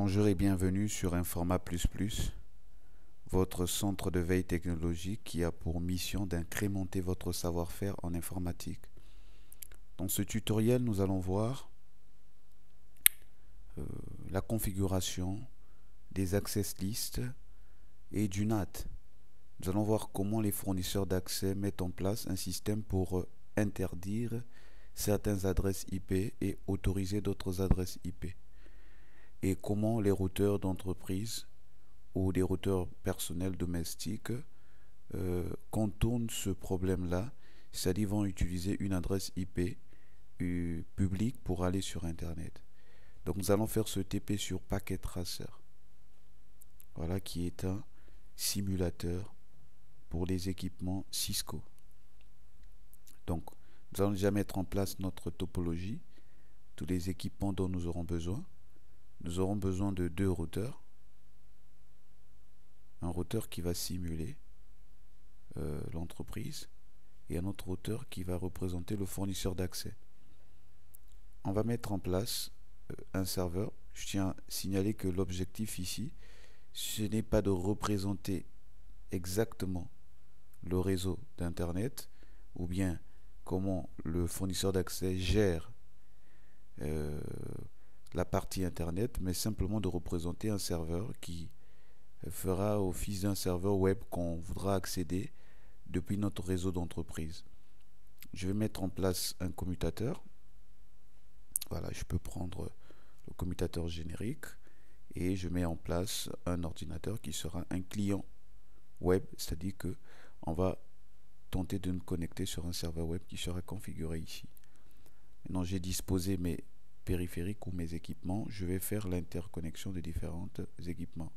Bonjour et bienvenue sur Informa++, votre centre de veille technologique qui a pour mission d'incrémenter votre savoir-faire en informatique. Dans ce tutoriel, nous allons voir la configuration des access lists et du NAT. Nous allons voir comment les fournisseurs d'accès mettent en place un système pour interdire certaines adresses IP et autoriser d'autres adresses IP. Et comment les routeurs d'entreprise ou des routeurs personnels domestiques contournent ce problème-là, c'est-à-dire vont utiliser une adresse IP publique pour aller sur Internet. Donc nous allons faire ce TP sur Packet Tracer, voilà, qui est un simulateur pour les équipements Cisco. Donc nous allons déjà mettre en place notre topologie, tous les équipements dont nous aurons besoin. Nous aurons besoin de deux routeurs. Un routeur qui va simuler l'entreprise et un autre routeur qui va représenter le fournisseur d'accès. On va mettre en place un serveur. Je tiens à signaler que l'objectif ici, ce n'est pas de représenter exactement le réseau d'Internet ou bien comment le fournisseur d'accès gère la partie Internet, mais simplement de représenter un serveur qui fera office d'un serveur web qu'on voudra accéder depuis notre réseau d'entreprise. Je vais mettre en place un commutateur. Voilà, je peux prendre le commutateur générique et je mets en place un ordinateur qui sera un client web, c'est-à-dire que on va tenter de nous connecter sur un serveur web qui sera configuré ici. Maintenant, j'ai disposé mes périphériques ou mes équipements. Je vais faire l'interconnexion des différents équipements.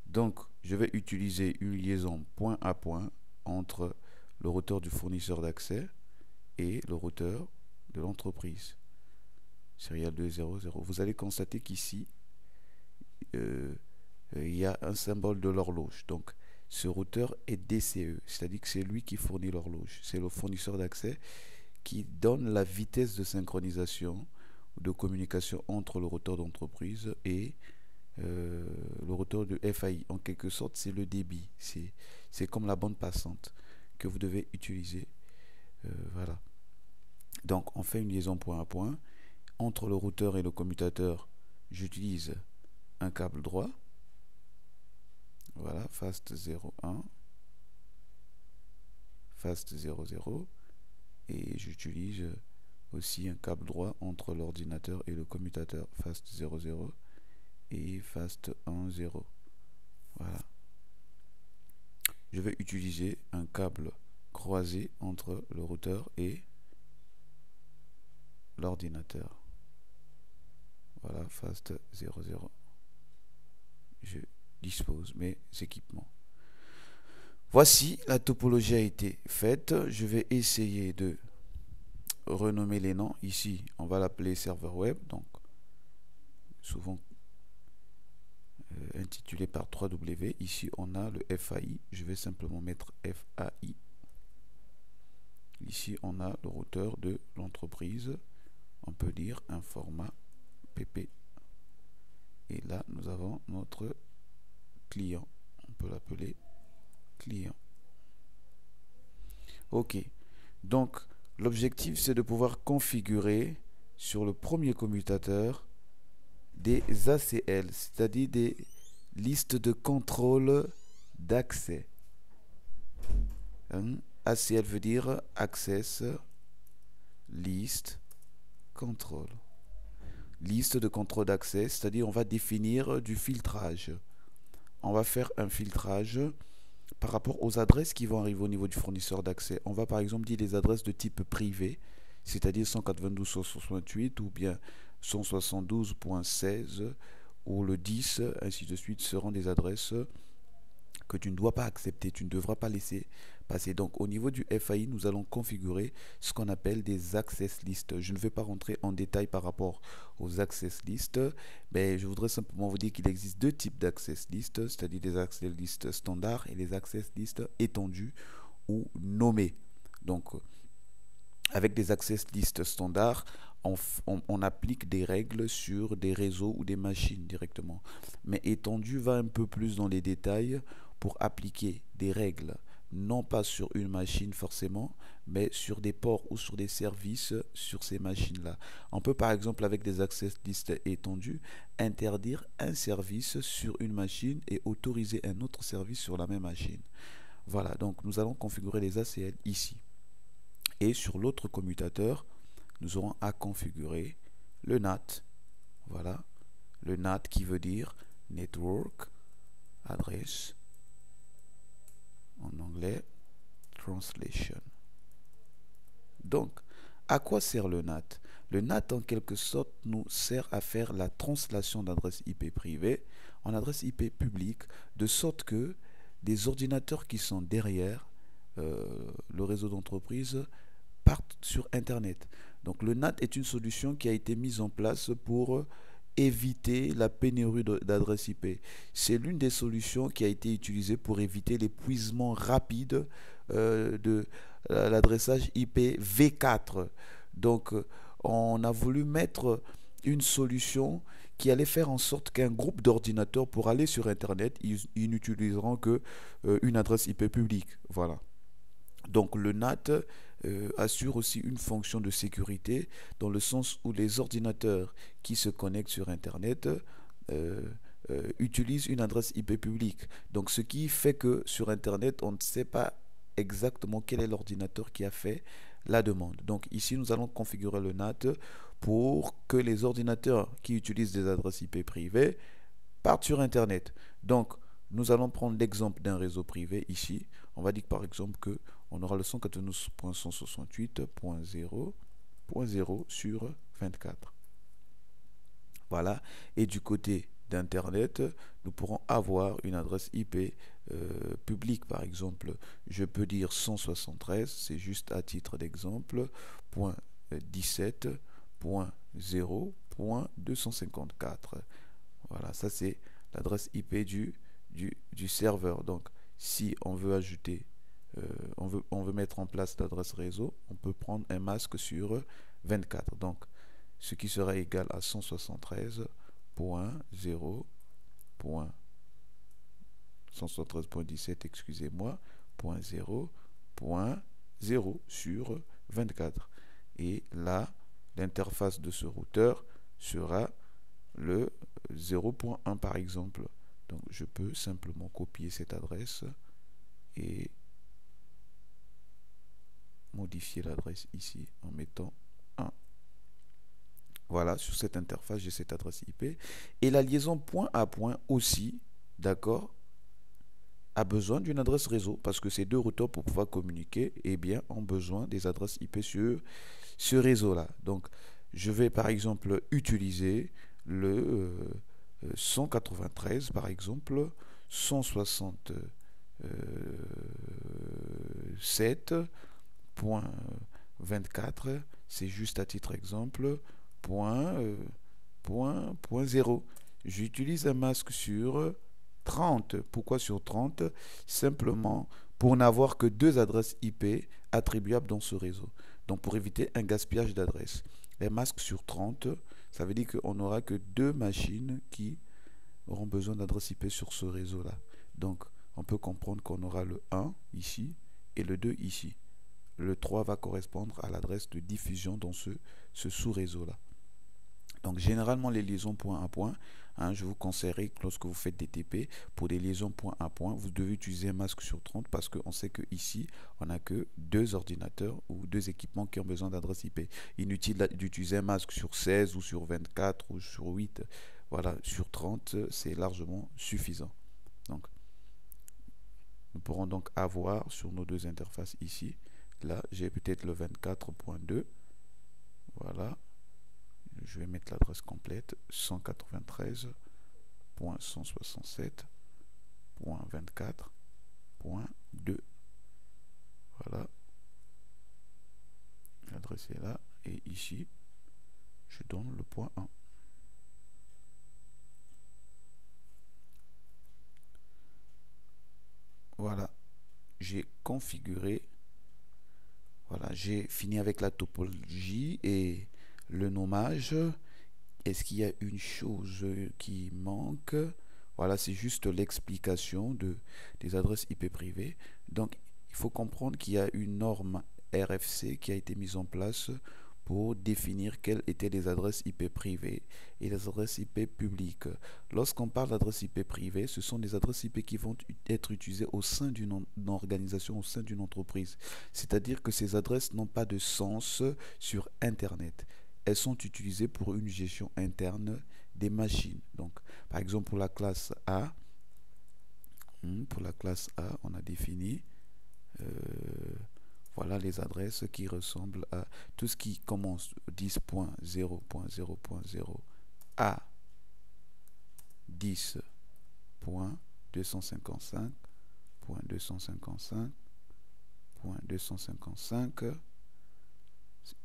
Donc, je vais utiliser une liaison point à point entre le routeur du fournisseur d'accès et le routeur de l'entreprise. Serial 200. Vous allez constater qu'ici, il y a un symbole de l'horloge. Donc, ce routeur est DCE, c'est-à-dire que c'est lui qui fournit l'horloge. C'est le fournisseur d'accès qui donne la vitesse de synchronisation de communication entre le routeur d'entreprise et le routeur de FAI. En quelque sorte, c'est le débit. C'est comme la bande passante que vous devez utiliser. Voilà. Donc, on fait une liaison point à point. Entre le routeur et le commutateur, j'utilise un câble droit. Voilà, fast 01, fast 00. Et j'utilise aussi un câble droit entre l'ordinateur et le commutateur, fast 00 et fast 10. Voilà. Je vais utiliser un câble croisé entre le routeur et l'ordinateur. Voilà, fast 00. Je dispose mes équipements. Voici, la topologie a été faite. Je vais essayer de renommer les noms. Ici, on va l'appeler serveur web, donc souvent intitulé par 3W. Ici, on a le FAI. Je vais simplement mettre FAI. Ici, on a le routeur de l'entreprise. On peut dire un format PP. Et là, nous avons notre client. On peut l'appeler client. Ok. Donc, l'objectif, c'est de pouvoir configurer sur le premier commutateur des ACL, c'est-à-dire des listes de contrôle d'accès. ACL veut dire Access List Control. Liste de contrôle d'accès, c'est-à-dire on va définir du filtrage. On va faire un filtrage par rapport aux adresses qui vont arriver au niveau du fournisseur d'accès. On va par exemple dire des adresses de type privé, c'est-à-dire 192.168 ou bien 172.16 ou le 10, ainsi de suite, seront des adresses que tu ne dois pas accepter, tu ne devras pas laisser passer. Donc au niveau du FAI, nous allons configurer ce qu'on appelle des access lists. Je ne vais pas rentrer en détail par rapport aux access lists, mais je voudrais simplement vous dire qu'il existe deux types d'access lists, c'est-à-dire des access lists standards et les access lists étendues ou nommées. Donc avec des access lists standards, on applique des règles sur des réseaux ou des machines directement. Mais étendu va un peu plus dans les détails pour appliquer des règles, non pas sur une machine forcément, mais sur des ports ou sur des services sur ces machines-là. On peut par exemple avec des access list étendus interdire un service sur une machine et autoriser un autre service sur la même machine. Voilà, donc nous allons configurer les ACL ici. Et sur l'autre commutateur, nous aurons à configurer le NAT. Voilà, le NAT qui veut dire Network Address, en anglais Translation. Donc, à quoi sert le NAT? Le NAT, en quelque sorte, nous sert à faire la translation d'adresse IP privée en adresse IP publique, de sorte que des ordinateurs qui sont derrière le réseau d'entreprise partent sur Internet. Donc le NAT est une solution qui a été mise en place pour éviter la pénurie d'adresses IP. C'est l'une des solutions qui a été utilisée pour éviter l'épuisement rapide de l'adressage IP V4. Donc on a voulu mettre une solution qui allait faire en sorte qu'un groupe d'ordinateurs, pour aller sur Internet, ils n'utiliseront que une adresse IP publique. Voilà. Donc le NAT assure aussi une fonction de sécurité dans le sens où les ordinateurs qui se connectent sur Internet utilisent une adresse IP publique. Donc ce qui fait que sur Internet, on ne sait pas exactement quel est l'ordinateur qui a fait la demande. Donc ici, nous allons configurer le NAT pour que les ordinateurs qui utilisent des adresses IP privées partent sur Internet. Donc, nous allons prendre l'exemple d'un réseau privé ici. On va dire par exemple que on aura le 192.168.0.0 sur 24. Voilà. Et du côté d'Internet, nous pourrons avoir une adresse IP publique. Par exemple, je peux dire 173, c'est juste à titre d'exemple, .17.0.254. Voilà, ça c'est l'adresse IP du serveur. Donc, si on veut ajouter, on veut mettre en place l'adresse réseau, on peut prendre un masque sur 24. Donc, ce qui sera égal à 173.0.173.17, excusez-moi, .0.0 sur 24. Et là, l'interface de ce routeur sera le 0.1 par exemple. Donc je peux simplement copier cette adresse et modifier l'adresse ici en mettant 1. Voilà, sur cette interface, j'ai cette adresse IP. Et la liaison point à point aussi, d'accord, a besoin d'une adresse réseau parce que ces deux routeurs, pour pouvoir communiquer, eh bien, ont besoin des adresses IP sur ce réseau-là. Donc, je vais par exemple utiliser le 193, par exemple, 167.24, c'est juste à titre exemple, point 0. J'utilise un masque sur 30. Pourquoi sur 30? Simplement pour n'avoir que deux adresses IP attribuables dans ce réseau. Donc pour éviter un gaspillage d'adresses. Les masques sur 30, ça veut dire qu'on n'aura que deux machines qui auront besoin d'adresses IP sur ce réseau-là. Donc on peut comprendre qu'on aura le 1 ici et le 2 ici. Le 3 va correspondre à l'adresse de diffusion dans ce sous-réseau-là. Donc généralement les liaisons point à point, je vous conseillerais que lorsque vous faites des TP, pour des liaisons point à point, vous devez utiliser un masque sur 30 parce qu'on sait que ici on n'a que deux ordinateurs ou deux équipements qui ont besoin d'adresse IP. Inutile d'utiliser un masque sur 16 ou sur 24 ou sur 8. Voilà, sur 30, c'est largement suffisant. Donc, nous pourrons donc avoir sur nos deux interfaces ici, là j'ai peut-être le 24.2, voilà. Je vais mettre l'adresse complète 193.167.24.2. Voilà. L'adresse est là. Et ici, je donne le point 1. Voilà. J'ai configuré. Voilà. J'ai fini avec la topologie et le nommage. Est-ce qu'il y a une chose qui manque? Voilà, c'est juste l'explication des adresses IP privées. Donc, il faut comprendre qu'il y a une norme RFC qui a été mise en place pour définir quelles étaient les adresses IP privées et les adresses IP publiques. Lorsqu'on parle d'adresses IP privées, ce sont des adresses IP qui vont être utilisées au sein d'une organisation, au sein d'une entreprise. C'est-à-dire que ces adresses n'ont pas de sens sur Internet. Elles sont utilisées pour une gestion interne des machines. Donc, par exemple, pour la classe A, on a défini euh, voilà les adresses qui ressemblent à tout ce qui commence 10.0.0.0 à 10.255.255.255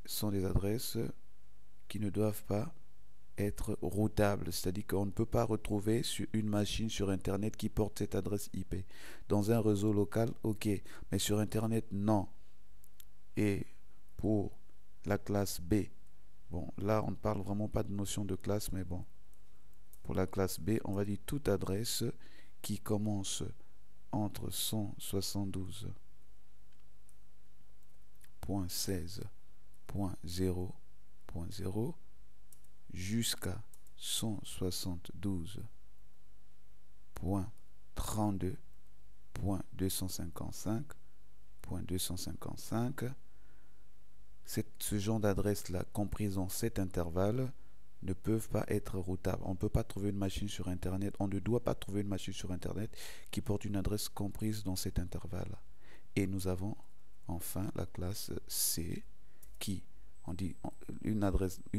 sont des adresses qui ne doivent pas être routables, c'est-à-dire qu'on ne peut pas retrouver sur une machine sur Internet qui porte cette adresse IP. Dans un réseau local, ok, mais sur Internet, non. Et pour la classe B, bon, là, on ne parle vraiment pas de notion de classe, mais bon, pour la classe B, on va dire toute adresse qui commence entre 172.16.0.0 jusqu'à 172.32.255.255. Ce genre d'adresse-là, comprise dans cet intervalle, ne peuvent pas être routables. On ne peut pas trouver une machine sur Internet, on ne doit pas trouver une machine sur Internet qui porte une adresse comprise dans cet intervalle. Et nous avons enfin la classe C qui, on dit une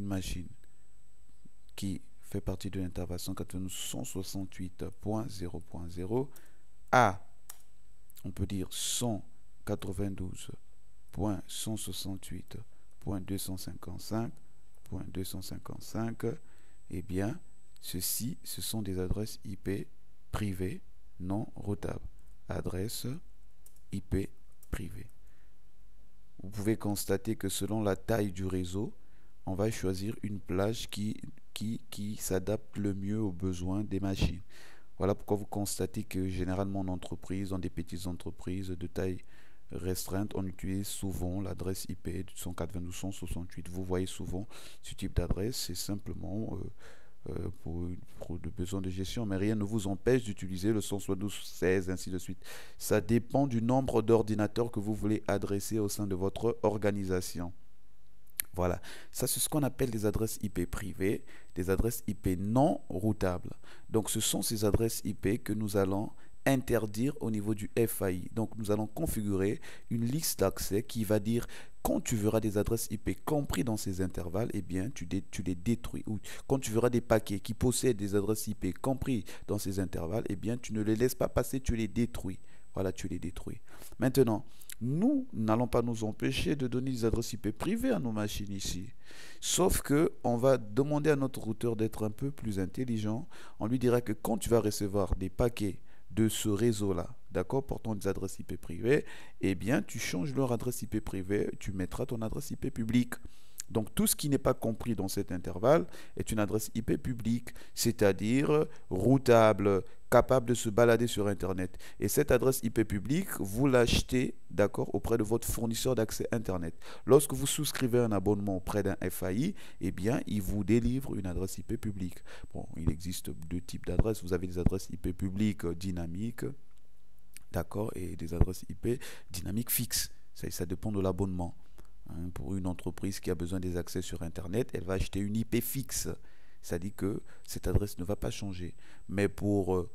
machine qui fait partie de l'intervalle 168.0.0 à, on peut dire 192.168.255.255, eh bien, ce sont des adresses IP privées non routables. Adresse IP privée. Vous pouvez constater que selon la taille du réseau, on va choisir une plage qui s'adapte le mieux aux besoins des machines. Voilà pourquoi vous constatez que généralement en entreprise, dans des petites entreprises de taille restreinte, on utilise souvent l'adresse IP du 192.168. Vous voyez souvent ce type d'adresse, c'est simplement pour des besoins de gestion, mais rien ne vous empêche d'utiliser le 172.16, ainsi de suite. Ça dépend du nombre d'ordinateurs que vous voulez adresser au sein de votre organisation. Voilà, ça c'est ce qu'on appelle des adresses IP privées, des adresses IP non routables. Donc ce sont ces adresses IP que nous allons interdire au niveau du FAI. Donc nous allons configurer une liste d'accès qui va dire quand tu verras des adresses IP compris dans ces intervalles, eh bien tu les détruis. Ou quand tu verras des paquets qui possèdent des adresses IP compris dans ces intervalles, eh bien tu ne les laisses pas passer, tu les détruis. Voilà, tu les détruis. Maintenant, nous n'allons pas nous empêcher de donner des adresses IP privées à nos machines ici. Sauf que on va demander à notre routeur d'être un peu plus intelligent. On lui dira que quand tu vas recevoir des paquets de ce réseau-là, d'accord, portant des adresses IP privées, eh bien, tu changes leur adresse IP privée, tu mettras ton adresse IP publique. Donc, tout ce qui n'est pas compris dans cet intervalle est une adresse IP publique, c'est-à-dire routable, capable de se balader sur Internet. Et cette adresse IP publique, vous l'achetez, d'accord, auprès de votre fournisseur d'accès Internet. Lorsque vous souscrivez un abonnement auprès d'un FAI, eh bien, il vous délivre une adresse IP publique. Bon, il existe deux types d'adresses. Vous avez des adresses IP publiques dynamiques, d'accord, et des adresses IP dynamiques fixes. Ça dépend de l'abonnement. Pour une entreprise qui a besoin des accès sur Internet, elle va acheter une IP fixe. C'est-à-dire que cette adresse ne va pas changer. Mais pour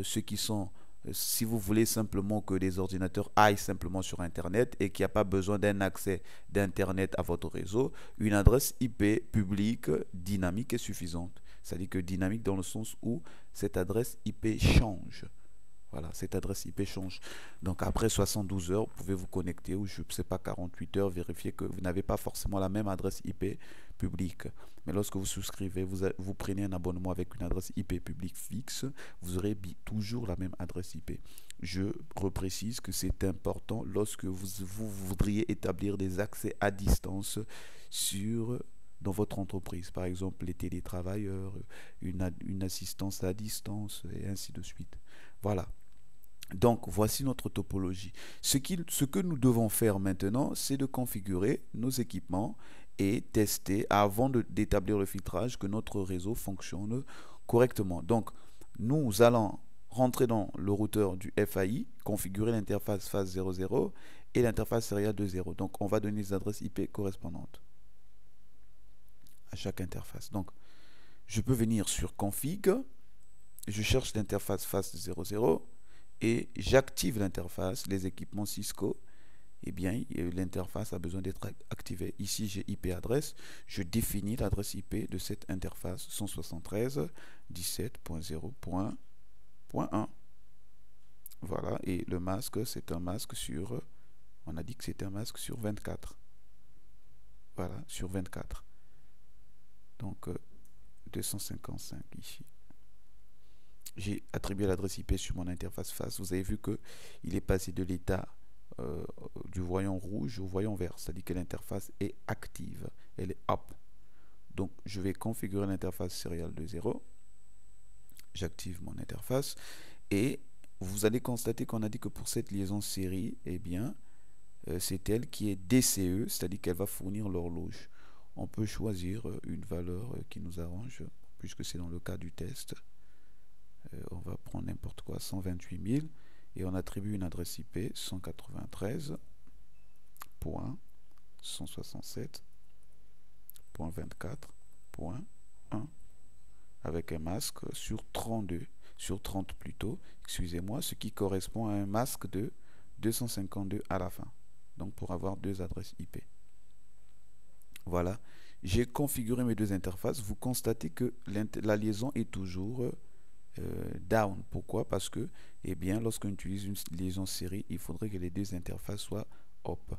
ceux qui sont, si vous voulez simplement que les ordinateurs aillent simplement sur Internet et qu'il n'y a pas besoin d'un accès d'Internet à votre réseau, une adresse IP publique dynamique est suffisante. C'est-à-dire que dynamique dans le sens où cette adresse IP change. Voilà, cette adresse IP change. Donc après 72 heures, vous pouvez vous connecter ou je ne sais pas 48 heures, vérifier que vous n'avez pas forcément la même adresse IP publique. Mais lorsque vous souscrivez, vous prenez un abonnement avec une adresse IP publique fixe, vous aurez toujours la même adresse IP. Je reprécise que c'est important lorsque vous voudriez établir des accès à distance sur dans votre entreprise. Par exemple, les télétravailleurs, une assistance à distance, et ainsi de suite. Voilà. Donc, voici notre topologie. Ce que nous devons faire maintenant, c'est de configurer nos équipements et tester avant d'établir le filtrage que notre réseau fonctionne correctement. Donc, nous allons rentrer dans le routeur du FAI, configurer l'interface phase 00 et l'interface serial 2.0. Donc, on va donner les adresses IP correspondantes à chaque interface. Donc, je peux venir sur config, je cherche l'interface phase 00 et j'active l'interface, les équipements Cisco. Eh bien, l'interface a besoin d'être activée. Ici, j'ai IP adresse. Je définis l'adresse IP de cette interface 173.17.0.1. Voilà, et le masque, c'est un masque sur... On a dit que c'était un masque sur 24. Voilà, sur 24. Donc, 255 ici. J'ai attribué l'adresse IP sur mon interface face. Vous avez vu qu'il est passé de l'état du voyant rouge au voyant vert. C'est-à-dire que l'interface est active. Elle est up. Donc, je vais configurer l'interface serial 2.0. J'active mon interface. Et vous allez constater qu'on a dit que pour cette liaison série, eh bien, c'est elle qui est DCE, c'est-à-dire qu'elle va fournir l'horloge. On peut choisir une valeur qui nous arrange, puisque c'est dans le cas du test. On va prendre n'importe quoi, 128 000, et on attribue une adresse IP 193.167.24.1 avec un masque sur 32, sur 30 plutôt, excusez-moi, ce qui correspond à un masque de 252 à la fin. Donc pour avoir deux adresses IP. Voilà, j'ai configuré mes deux interfaces. Vous constatez que la liaison est toujours down. Pourquoi? Parce que, eh bien, lorsqu'on utilise une liaison série, il faudrait que les deux interfaces soient up.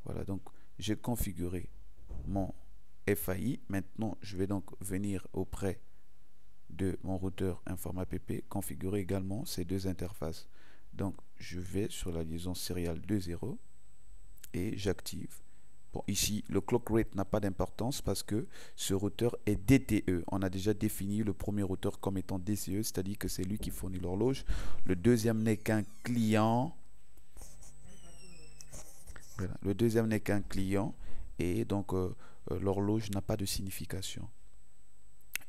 Voilà, donc j'ai configuré mon FAI. Maintenant, je vais donc venir auprès de mon routeur InformaPP, configurer également ces deux interfaces. Donc, je vais sur la liaison serial 2.0 et j'active. Bon, ici, le clock rate n'a pas d'importance parce que ce routeur est DTE. On a déjà défini le premier routeur comme étant DCE, c'est-à-dire que c'est lui qui fournit l'horloge. Le deuxième n'est qu'un client. Voilà. Le deuxième n'est qu'un client et donc l'horloge n'a pas de signification.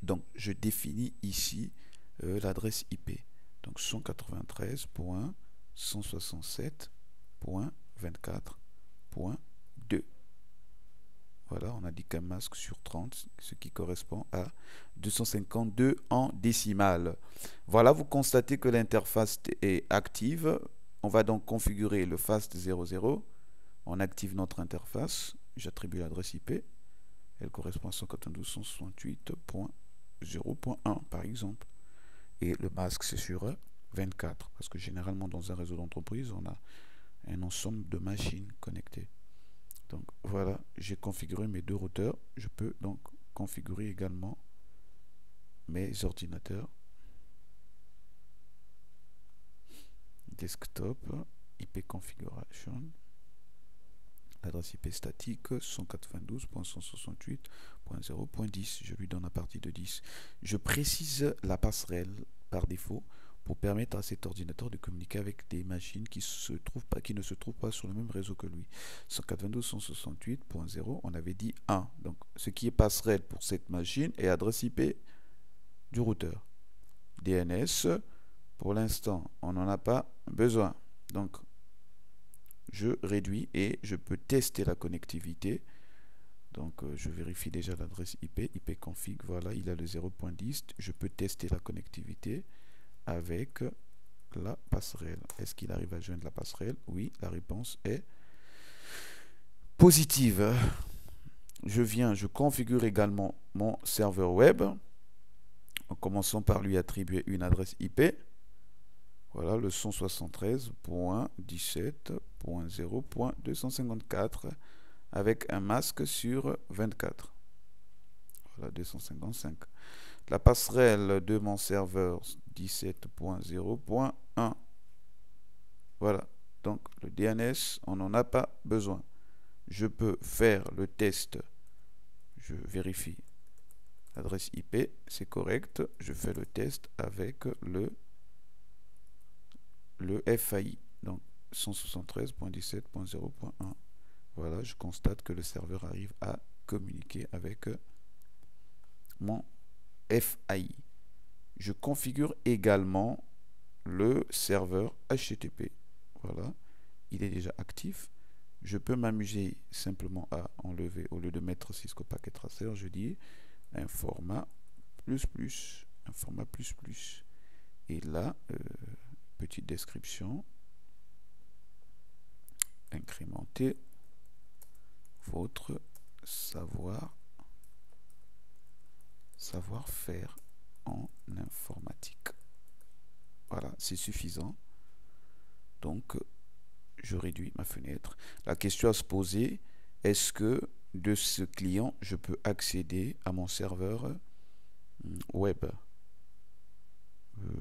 Donc, je définis ici l'adresse IP. Donc, 193.167.24.2. Voilà, on a dit qu'un masque sur 30, ce qui correspond à 252 en décimale. Voilà, vous constatez que l'interface est active. On va donc configurer le FAST 00. On active notre interface. J'attribue l'adresse IP. Elle correspond à 192.168.0.1 par exemple. Et le masque, c'est sur 24. Parce que généralement, dans un réseau d'entreprise, on a un ensemble de machines connectées. Donc voilà, j'ai configuré mes deux routeurs. Je peux donc configurer également mes ordinateurs. Desktop, IP configuration. L'adresse IP statique 192.168.0.10. Je lui donne la partie de 10. Je précise la passerelle par défaut pour permettre à cet ordinateur de communiquer avec des machines qui ne se trouvent pas sur le même réseau que lui. 192.168.0, on avait dit 1. Donc, ce qui est passerelle pour cette machine est adresse IP du routeur. DNS, pour l'instant, on n'en a pas besoin. Donc, je réduis et je peux tester la connectivité. Donc, je vérifie déjà l'adresse IP, ipconfig, voilà, il a le 0.10. Je peux tester la connectivité avec la passerelle. Est-ce qu'il arrive à joindre la passerelle? Oui, la réponse est positive. Je configure également mon serveur web en commençant par lui attribuer une adresse IP. Voilà, le 173.17.0.254 avec un masque sur 24. Voilà, 255. La passerelle de mon serveur 17.0.1. Voilà, donc le DNS, on n'en a pas besoin. Je peux faire le test. je vérifie l'adresse IP, c'est correct. Je fais le test avec le FAI, donc 173.17.0.1. Voilà, je constate que le serveur arrive à communiquer avec mon FAI. Je configure également le serveur HTTP. Voilà, il est déjà actif. Je peux m'amuser simplement à enlever, au lieu de mettre Cisco Packet Tracer, je dis un format plus. Et là, petite description, incrémenter votre savoir-faire en informatique. Voilà, c'est suffisant. Donc, je réduis ma fenêtre. La question à se poser, est-ce que de ce client, je peux accéder à mon serveur web?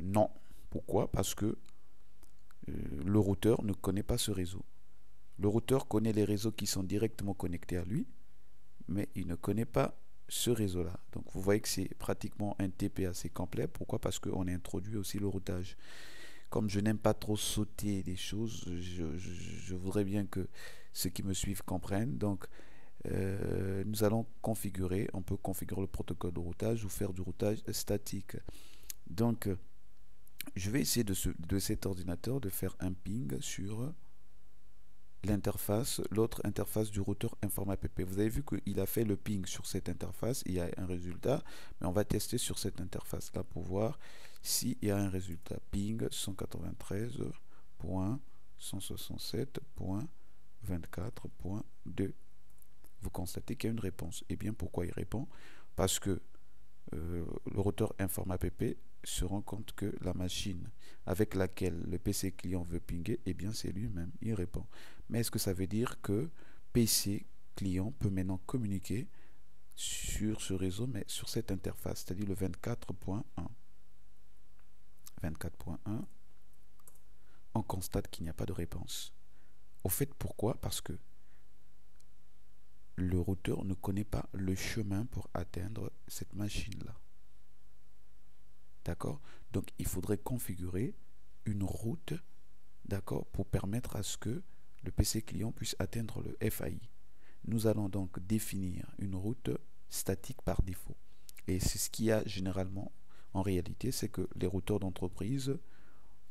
Non. Pourquoi? Parce que le routeur ne connaît pas ce réseau. Le routeur connaît les réseaux qui sont directement connectés à lui, mais il ne connaît pas ce réseau-là. Donc, vous voyez que c'est pratiquement un TP assez complet. Pourquoi? Parce qu'on a introduit aussi le routage. Comme je n'aime pas trop sauter des choses, je voudrais bien que ceux qui me suivent comprennent. Donc, nous allons configurer, on peut configurer le protocole de routage ou faire du routage statique. Donc, je vais essayer de cet ordinateur de faire un ping sur l'interface, l'autre interface du routeur InformaPP. Vous avez vu qu'il a fait le ping sur cette interface, il y a un résultat, mais on va tester sur cette interface là pour voir s'il y a un résultat. Ping 193.167.24.2. Vous constatez qu'il y a une réponse. Et bien pourquoi il répond? Parce que le routeur InformaPP se rend compte que la machine avec laquelle le PC client veut pinguer, eh bien c'est lui-même, il répond. Mais est-ce que ça veut dire que PC client peut maintenant communiquer sur ce réseau, mais sur cette interface, c'est-à-dire le 24.1. 24.1, on constate qu'il n'y a pas de réponse. Au fait, pourquoi? Parce que le routeur ne connaît pas le chemin pour atteindre cette machine-là. D'accord? Donc, il faudrait configurer une route, d'accord, pour permettre à ce que le PC client puisse atteindre le FAI. Nous allons donc définir une route statique par défaut. Et c'est ce qu'il y a généralement en réalité, c'est que les routeurs d'entreprise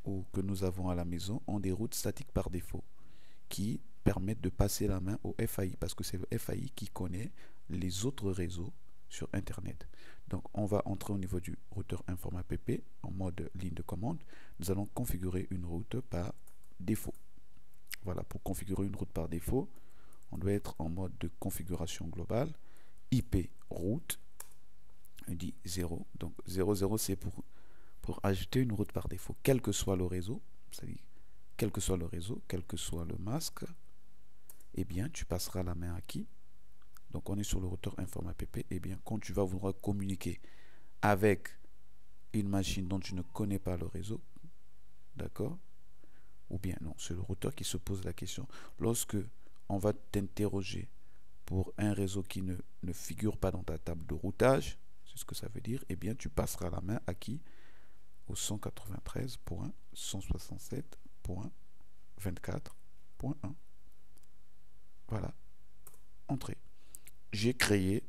ou que nous avons à la maison ont des routes statiques par défaut qui permettent de passer la main au FAI parce que c'est le FAI qui connaît les autres réseaux sur Internet. Donc, on va entrer au niveau du routeur InformaPP en mode ligne de commande. Nous allons configurer une route par défaut. Voilà, pour configurer une route par défaut, on doit être en mode de configuration globale. IP route, on dit 0. Donc, 00, c'est pour ajouter une route par défaut, quel que soit le réseau, c'est-à-dire quel que soit le réseau, quel que soit le masque, eh bien, tu passeras la main à qui? Donc, on est sur le routeur InformaPP. Eh bien, quand tu vas vouloir communiquer avec une machine dont tu ne connais pas le réseau, d'accord? Ou bien, non, c'est le routeur qui se pose la question. Lorsque on va t'interroger pour un réseau qui ne figure pas dans ta table de routage, c'est ce que ça veut dire, eh bien, tu passeras la main à qui? Au 193.167.24.1. Voilà. Entrée. J'ai créé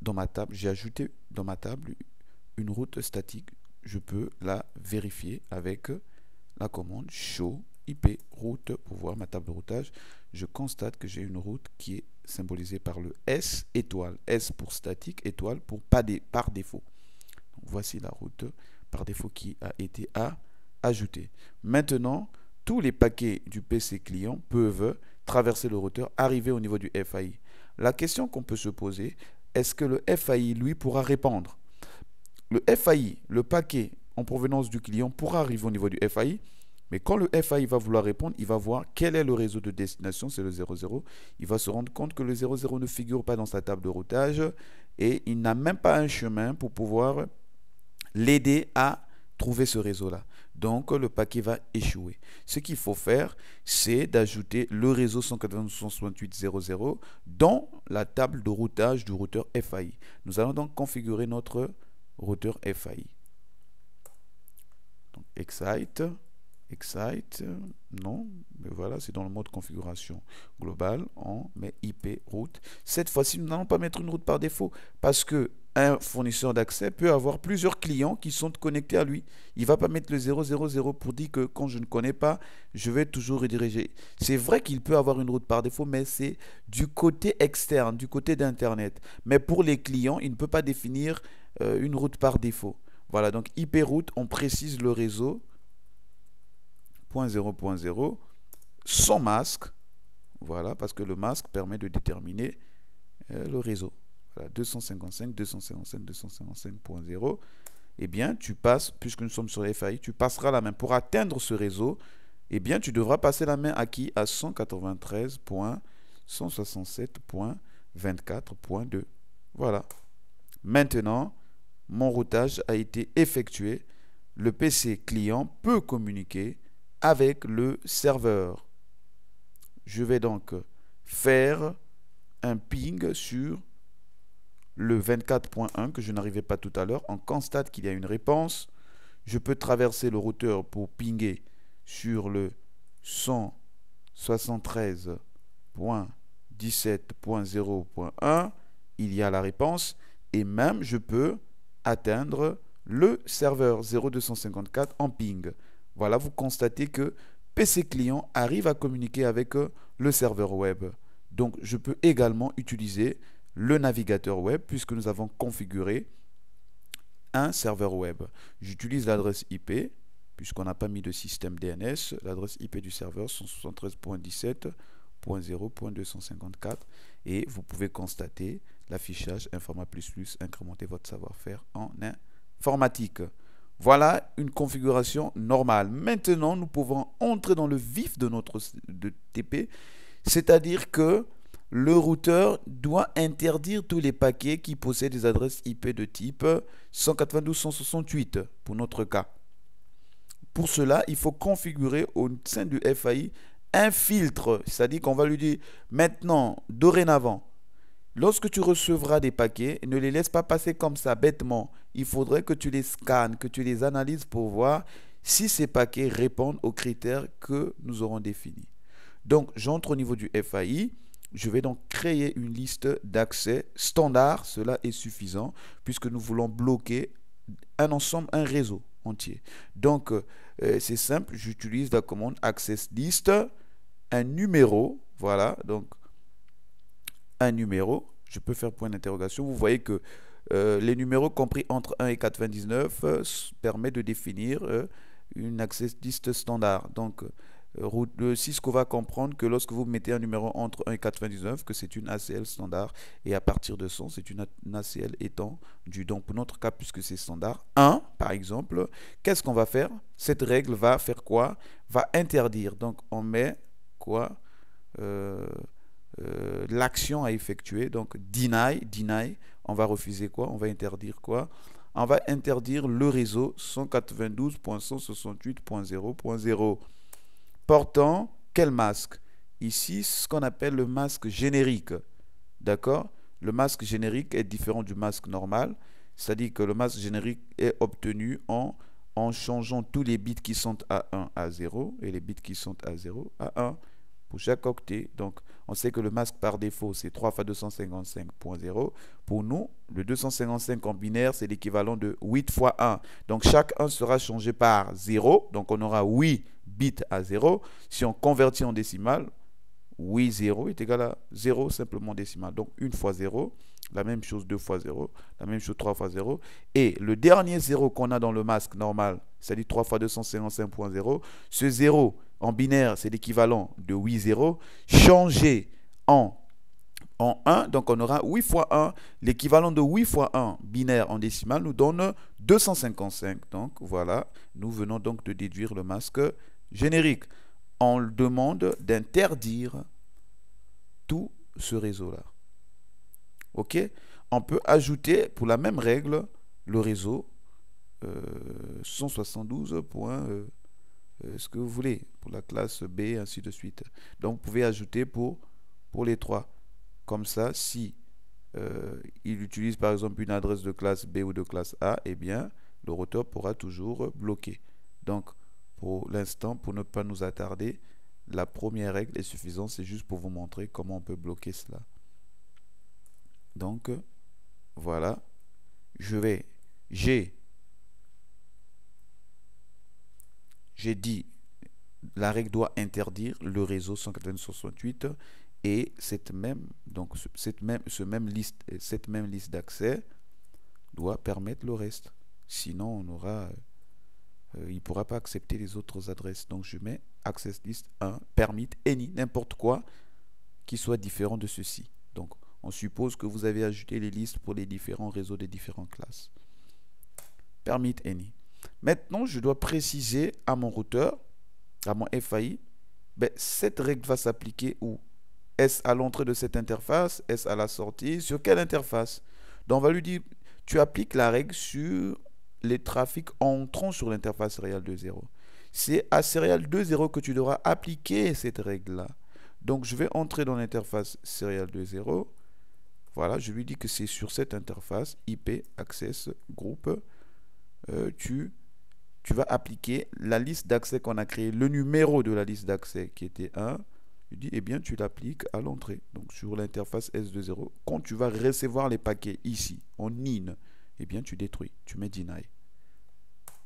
dans ma table, j'ai ajouté dans ma table une route statique. Je peux la vérifier avec la commande show IP route pour voir ma table de routage. Je constate que j'ai une route qui est symbolisée par le S étoile. S pour statique, étoile pour par défaut. Donc, voici la route par défaut qui a été ajoutée. Maintenant, tous les paquets du PC client peuvent traverser le routeur, arriver au niveau du FAI. La question qu'on peut se poser, est-ce que le FAI, lui, pourra répondre? Le FAI, le paquet en provenance du client, pourra arriver au niveau du FAI, mais quand le FAI va vouloir répondre, il va voir quel est le réseau de destination, c'est le 00. Il va se rendre compte que le 00 ne figure pas dans sa table de routage et il n'a même pas un chemin pour pouvoir l'aider à trouver ce réseau-là. Donc, le paquet va échouer. Ce qu'il faut faire, c'est d'ajouter le réseau 192.168.0.0 dans la table de routage du routeur FAI. Nous allons donc configurer notre routeur FAI. Donc, excite, non, mais voilà, c'est dans le mode configuration globale, on met IP route. Cette fois-ci, nous n'allons pas mettre une route par défaut parce que un fournisseur d'accès peut avoir plusieurs clients qui sont connectés à lui. Il ne va pas mettre le 000 pour dire que quand je ne connais pas, je vais toujours rediriger. C'est vrai qu'il peut avoir une route par défaut, mais c'est du côté externe, du côté d'Internet. Mais pour les clients, il ne peut pas définir une route par défaut. Voilà, donc IP route, on précise le réseau. 0.0 sans masque, voilà, parce que le masque permet de déterminer le réseau. Voilà, 255.255.255.0. Eh bien, tu passes, puisque nous sommes sur les FAI, tu passeras la main. Pour atteindre ce réseau, eh bien, tu devras passer la main à qui? À 193.167.24.2. Voilà. Maintenant, mon routage a été effectué. Le PC client peut communiquer avec le serveur. Je vais donc faire un ping sur le 24.1 que je n'arrivais pas tout à l'heure. On constate qu'il y a une réponse. Je peux traverser le routeur pour pinguer sur le 173.17.0.1. Il y a la réponse et même je peux atteindre le serveur 0254 en ping. Voilà, vous constatez que PC client arrive à communiquer avec le serveur web. Donc, je peux également utiliser le navigateur web puisque nous avons configuré un serveur web. J'utilise l'adresse IP puisqu'on n'a pas mis de système DNS. L'adresse IP du serveur 173.17.0.254 et vous pouvez constater l'affichage Informa++ incrémenter votre savoir-faire en informatique. Voilà une configuration normale. Maintenant, nous pouvons entrer dans le vif de notre TP, c'est-à-dire que le routeur doit interdire tous les paquets qui possèdent des adresses IP de type 192.168 pour notre cas. Pour cela, il faut configurer au sein du FAI un filtre, c'est-à-dire qu'on va lui dire maintenant, dorénavant, lorsque tu recevras des paquets, ne les laisse pas passer comme ça, bêtement. Il faudrait que tu les scannes, que tu les analyses pour voir si ces paquets répondent aux critères que nous aurons définis. Donc, j'entre au niveau du FAI. Je vais donc créer une liste d'accès standard. Cela est suffisant puisque nous voulons bloquer un ensemble, un réseau entier. Donc, c'est simple. J'utilise la commande access list, un numéro. Voilà, donc un numéro, je peux faire point d'interrogation. Vous voyez que les numéros compris entre 1 et 99 permettent de définir une access list standard. Donc, Cisco va comprendre que lorsque vous mettez un numéro entre 1 et 99, que c'est une ACL standard, et à partir de 100, c'est une ACL étendue. Donc, pour notre cas, puisque c'est standard, 1, par exemple, qu'est-ce qu'on va faire? Cette règle va faire quoi? Va interdire. Donc, on met quoi? L'action à effectuer, donc deny, on va refuser quoi? On va interdire quoi? On va interdire le réseau 192.168.0.0 portant quel masque? Ici, ce qu'on appelle le masque générique. D'accord? Le masque générique est différent du masque normal, c'est-à-dire que le masque générique est obtenu en changeant tous les bits qui sont à 1 à 0 et les bits qui sont à 0 à 1 pour chaque octet. Donc, on sait que le masque par défaut, c'est 3 fois 255.0. Pour nous, le 255 en binaire, c'est l'équivalent de 8 fois 1. Donc, chaque 1 sera changé par 0. Donc, on aura 8 bits à 0. Si on convertit en décimale, 8 0 est égal à 0 simplement décimal. Donc, 1 fois 0, la même chose 2 fois 0, la même chose 3 fois 0. Et le dernier 0 qu'on a dans le masque normal, c'est-à-dire 3 fois 255.0, ce 0 en binaire, c'est l'équivalent de 8 0, changé en 1, donc on aura 8 fois 1, l'équivalent de 8 fois 1 binaire en décimale nous donne 255. Donc voilà, nous venons donc de déduire le masque générique. On demande d'interdire tout ce réseau-là. OK? On peut ajouter pour la même règle le réseau 172. Ce que vous voulez, pour la classe B, ainsi de suite. Donc, vous pouvez ajouter pour les trois. Comme ça, si il utilise par exemple une adresse de classe B ou de classe A, eh bien, le routeur pourra toujours bloquer. Donc, pour l'instant, pour ne pas nous attarder, la première règle est suffisante. C'est juste pour vous montrer comment on peut bloquer cela. Donc, voilà. J'ai dit, la règle doit interdire le réseau 192.168 et cette même liste d'accès doit permettre le reste. Sinon, on aura, il ne pourra pas accepter les autres adresses. Donc, je mets access list 1, permit any, n'importe quoi qui soit différent de ceci. Donc, on suppose que vous avez ajouté les listes pour les différents réseaux des différentes classes. Permit any. Maintenant, je dois préciser à mon routeur, à mon FAI, cette règle va s'appliquer où? Est-ce à l'entrée de cette interface? Est-ce à la sortie? Sur quelle interface? Donc, on va lui dire, tu appliques la règle sur les trafics entrant sur l'interface Serial 2.0. C'est à Serial 2.0 que tu devras appliquer cette règle-là. Donc, je vais entrer dans l'interface Serial 2.0. Voilà, je lui dis que c'est sur cette interface IP Access Group. Tu vas appliquer la liste d'accès qu'on a créée, le numéro de la liste d'accès qui était 1. Je dis, eh bien, tu l'appliques à l'entrée. Donc, sur l'interface S2.0, quand tu vas recevoir les paquets ici, en in, eh bien, tu détruis. Tu mets deny.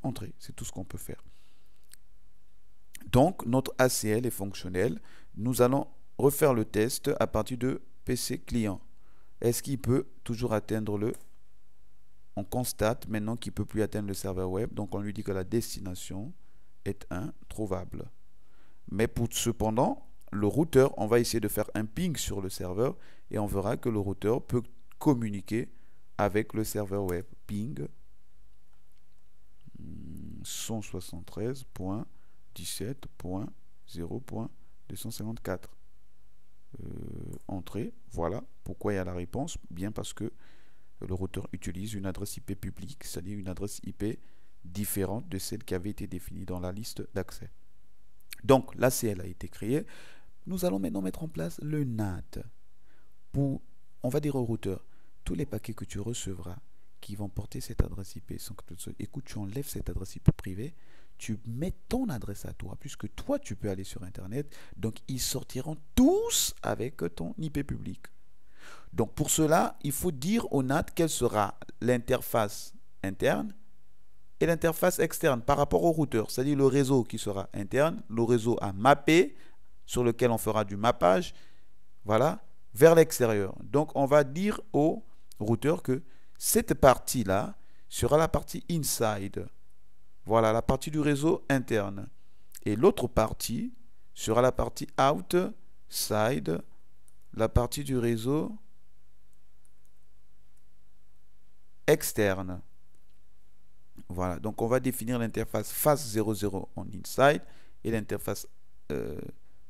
Entrée, c'est tout ce qu'on peut faire. Donc, notre ACL est fonctionnel. Nous allons refaire le test à partir de PC client. Est-ce qu'il peut toujours atteindre le... On constate maintenant qu'il ne peut plus atteindre le serveur web. Donc, on lui dit que la destination est introuvable. Mais cependant, le routeur, on va essayer de faire un ping sur le serveur et on verra que le routeur peut communiquer avec le serveur web. Ping 173.17.0.254. Entrée, voilà. Pourquoi il y a la réponse? Bien parce que le routeur utilise une adresse IP publique, c'est-à-dire une adresse IP différente de celle qui avait été définie dans la liste d'accès. Donc, l'ACL a été créée. Nous allons maintenant mettre en place le NAT. On va dire au routeur, tous les paquets que tu recevras qui vont porter cette adresse IP, écoute, tu enlèves cette adresse IP privée, tu mets ton adresse à toi, puisque toi, tu peux aller sur Internet. Donc, ils sortiront tous avec ton IP public. Donc, pour cela, il faut dire au NAT quelle sera l'interface interne et l'interface externe par rapport au routeur, c'est-à-dire le réseau qui sera interne, le réseau à mapper, sur lequel on fera du mappage, voilà, vers l'extérieur. Donc, on va dire au routeur que cette partie-là sera la partie inside. Voilà, la partie du réseau interne. Et l'autre partie sera la partie outside, la partie du réseau externe. Voilà, donc on va définir l'interface face 00 en inside et l'interface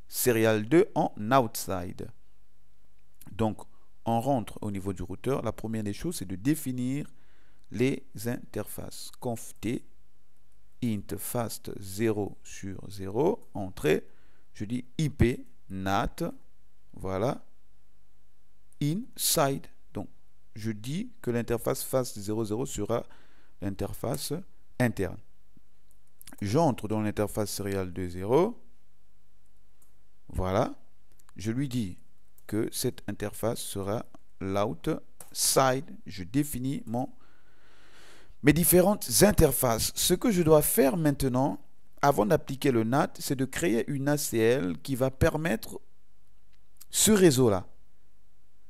serial 2 en outside. Donc, on rentre au niveau du routeur. La première des choses, c'est de définir les interfaces. Conf t int fast 0 sur 0, entrée. Je dis IP NAT, voilà, inside. Donc, je dis que l'interface fast 00 sera l'interface interne. J'entre dans l'interface serial 2.0. Voilà. Je lui dis que cette interface sera l'outside. Je définis mes différentes interfaces. Ce que je dois faire maintenant, avant d'appliquer le NAT, c'est de créer une ACL qui va permettre ce réseau-là,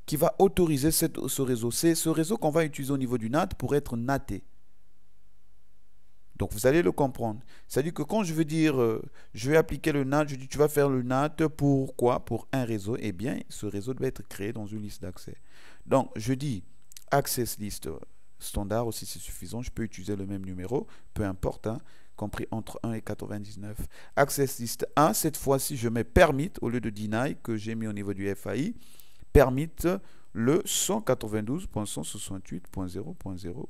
qui va autoriser ce réseau. C'est ce réseau qu'on va utiliser au niveau du NAT pour être naté. Donc, vous allez le comprendre. C'est-à-dire que quand je veux dire, je vais appliquer le NAT, je dis, tu vas faire le NAT pour quoi? Pour un réseau. Eh bien, ce réseau doit être créé dans une liste d'accès. Donc, je dis access list standard aussi, c'est suffisant. Je peux utiliser le même numéro, peu importe, hein, compris entre 1 et 99. Access list 1, cette fois-ci, je mets permit au lieu de deny que j'ai mis au niveau du FAI. Permit le 192.168.0.0.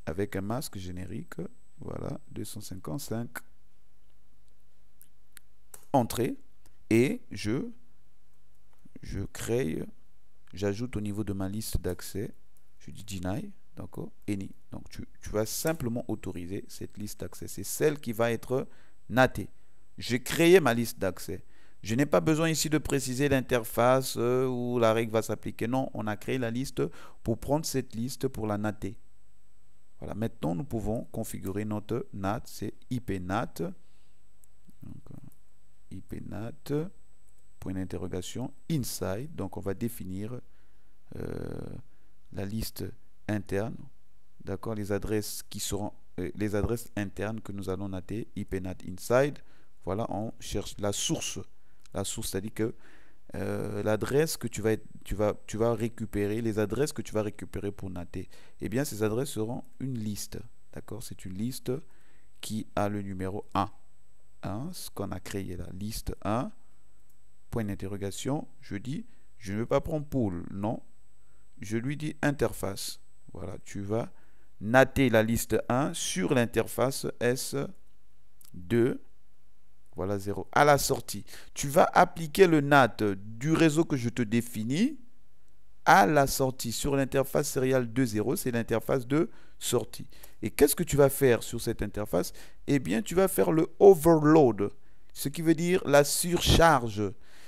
avec un masque générique. Voilà, 255. Entrée. Et je crée, j'ajoute au niveau de ma liste d'accès, je dis deny, d'accord, any. Donc tu vas simplement autoriser cette liste d'accès. C'est celle qui va être natée. J'ai créé ma liste d'accès. Je n'ai pas besoin ici de préciser l'interface où la règle va s'appliquer. Non, on a créé la liste pour prendre cette liste pour la natter. Voilà, maintenant nous pouvons configurer notre NAT, c'est IPNAT. Donc, IPNAT, point d'interrogation, inside. Donc on va définir la liste interne, d'accord, les adresses qui seront les adresses internes que nous allons natter, IPNAT inside. Voilà, on cherche la source. La source, c'est-à-dire que l'adresse que tu vas récupérer, les adresses que tu vas récupérer pour natter, eh bien ces adresses seront une liste, d'accord, c'est une liste qui a le numéro 1. Ce qu'on a créé là, liste 1, point d'interrogation, je dis, je ne veux pas prendre pool, non, je lui dis interface. Voilà, tu vas natter la liste 1 sur l'interface S2, voilà 0. À la sortie, tu vas appliquer le NAT du réseau que je te définis à la sortie sur l'interface serial 2.0, c'est l'interface de sortie. Et qu'est-ce que tu vas faire sur cette interface? Eh bien, tu vas faire le overload, ce qui veut dire la surcharge.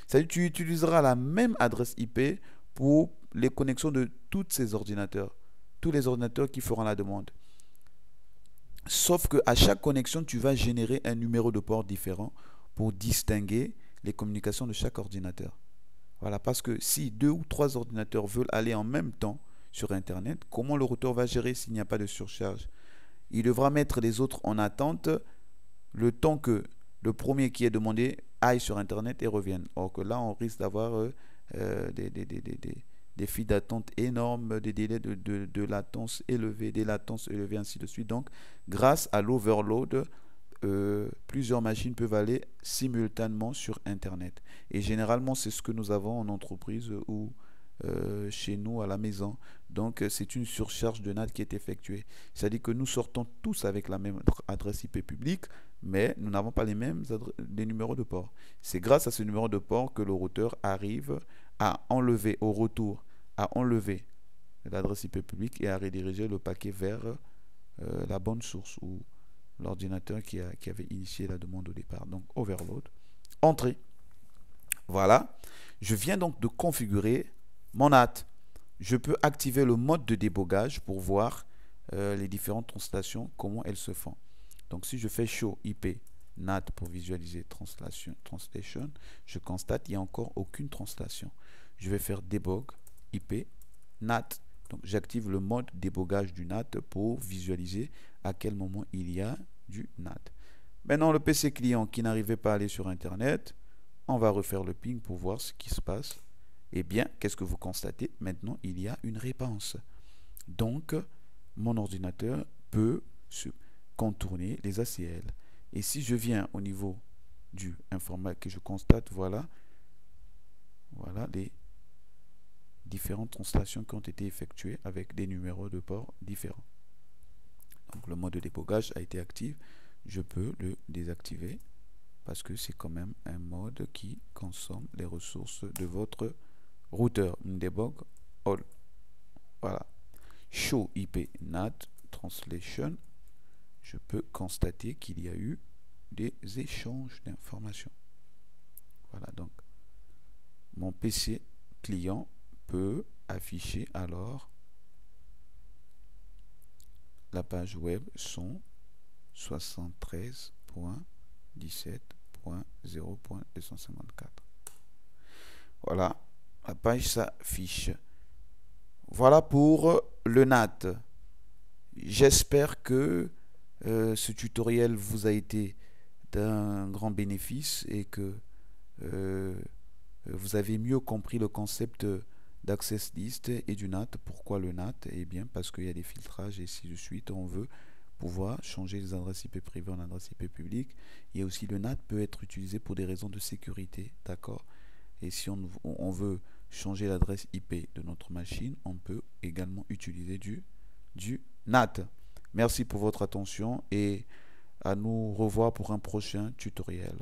C'est-à-dire que tu utiliseras la même adresse IP pour les connexions de tous ces ordinateurs, tous les ordinateurs qui feront la demande. Sauf qu'à chaque connexion, tu vas générer un numéro de port différent pour distinguer les communications de chaque ordinateur. Voilà, parce que si 2 ou 3 ordinateurs veulent aller en même temps sur Internet, comment le routeur va gérer s'il n'y a pas de surcharge? Il devra mettre les autres en attente le temps que le premier qui est demandé aille sur Internet et revienne. Or que là, on risque d'avoir des files d'attente énormes, des délais de latence élevés, des latences élevées, ainsi de suite. Donc, grâce à l'overload, plusieurs machines peuvent aller simultanément sur Internet. Et généralement, c'est ce que nous avons en entreprise ou chez nous à la maison. Donc, c'est une surcharge de NAT qui est effectuée. C'est-à-dire que nous sortons tous avec la même adresse IP publique, mais nous n'avons pas les mêmes numéros de port. C'est grâce à ce numéro de port que le routeur arrive à enlever au retour, à enlever l'adresse IP publique et à rediriger le paquet vers la bonne source ou l'ordinateur qui avait initié la demande au départ. Donc, overload, entrée. Voilà. Je viens donc de configurer mon NAT. Je peux activer le mode de débogage pour voir les différentes translations, comment elles se font. Donc, si je fais show IP NAT pour visualiser translation, je constate qu'il n'y a encore aucune translation. Je vais faire debug IP NAT. Donc, j'active le mode débogage du NAT pour visualiser à quel moment il y a du NAT. Maintenant, le PC client qui n'arrivait pas à aller sur Internet, on va refaire le ping pour voir ce qui se passe. Eh bien, qu'est-ce que vous constatez? Maintenant, il y a une réponse. Donc, mon ordinateur peut se contourner les ACL. Et si je viens au niveau du informatique que je constate, voilà les différentes translations qui ont été effectuées avec des numéros de port différents. Donc le mode de débogage a été actif. Je peux le désactiver parce que c'est quand même un mode qui consomme les ressources de votre routeur. Debug all. Voilà. Show IP NAT translation. Je peux constater qu'il y a eu des échanges d'informations. Voilà, donc mon PC client peut afficher alors la page web son 73.17.0.254. Voilà, la page s'affiche. Voilà pour le NAT. J'espère que ce tutoriel vous a été d'un grand bénéfice et que vous avez mieux compris le concept d'Access List et du NAT. Pourquoi le NAT? Eh bien, parce qu'il y a des filtrages et ainsi de suite. On veut pouvoir changer les adresses IP privées en adresses IP publiques. Et aussi, le NAT peut être utilisé pour des raisons de sécurité. D'accord? Et si on veut changer l'adresse IP de notre machine, on peut également utiliser du NAT. Merci pour votre attention et à nous revoir pour un prochain tutoriel.